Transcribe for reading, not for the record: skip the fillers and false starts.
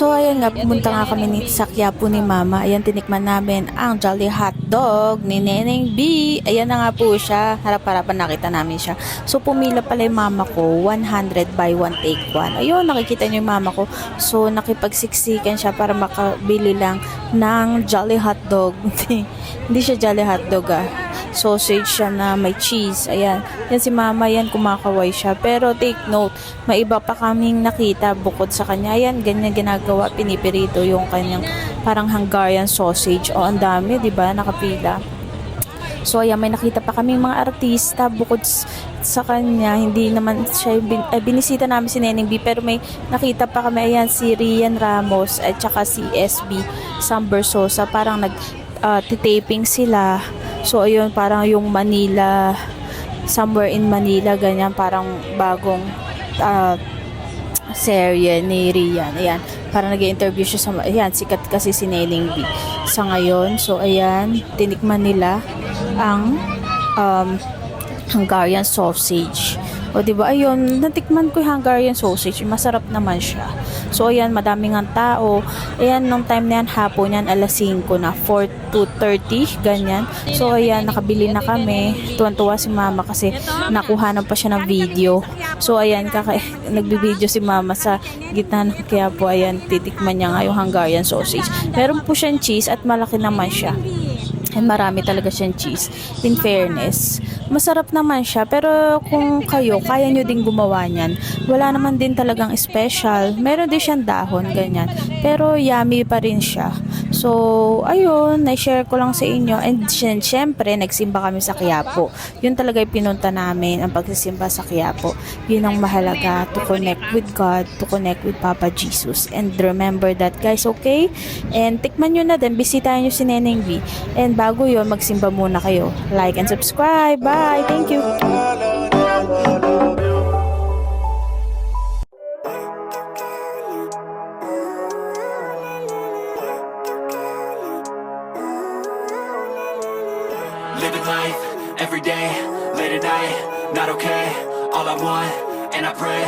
So ayan nga, pumunta nga kami sa Quiapo ni Mama. Ayan, tinikman namin ang Jolly Hot Dog ni Neneng B. Ayan na nga po siya. Harap-harapan nakita namin siya. So pumila pala yung mama ko, 100 buy one take one. Ayun, nakikita niyo yung mama ko. So nakipagsiksikan siya para makabili lang ng Jolly Hot Dog. Hindi siya Jolly Hot Dog sausage siya na may cheese. Ayan. Yan si mama, yan kumakaway siya. Pero take note, may iba pa kaming nakita bukod sa kanya. Ayan, ganyan ginagawa. Pinipirito yung kanyang parang Hungarian sausage. O, ang dami, di ba? Nakapila. So, ayan, may nakita pa kaming mga artista bukod sa kanya. Hindi naman siya, binisita namin si Neneng B, pero may nakita pa kami. Ayan, si Rian Ramos at saka si SB Sam Bersosa. Parang nag-taping sila. So, ayun, parang yung Manila, somewhere in Manila, ganyan, parang bagong serye ni Rian. Ayan, parang nag-interview siya sa, ayan, sikat kasi si Neneng B sa ngayon. So, ayan, tinikman nila ang Hungarian sausage. O, diba, ayun, natikman ko yung Hungarian sausage. Masarap naman siya. So, ayan, madaming ang tao. Ayan, nung time na yan, hapon yan, alas 5 na, 4 to 30, ganyan. So, ayan, nakabili na kami. Tuwan-tuwa si mama kasi nakuhanan pa siya ng video. So, ayan, nagbibideo si mama sa gitna ng Quiapo. Ayan, titikman niya nga yung Hungarian sausage. Meron po siyang cheese at malaki naman siya. And marami talaga siyang cheese. In fairness, masarap naman siya. Pero kung kayo, kaya nyo din gumawa niyan. Wala naman din talagang special. Meron din siyang dahon, ganyan. Pero yummy pa rin siya. So, ayun, na-share ko lang sa inyo. And syempre, nagsimba kami sa Quiapo. Yun talaga yung pinunta namin, ang pagsisimba sa Quiapo. Yun ang mahalaga, to connect with God, to connect with Papa Jesus. And remember that, guys, okay? And tikman nyo na din, bisitahin nyo si Neneng B. And bago yun, magsimba muna kayo. Like and subscribe. Bye! Thank you! Living life, every day, late at night, not okay. All I want, and I pray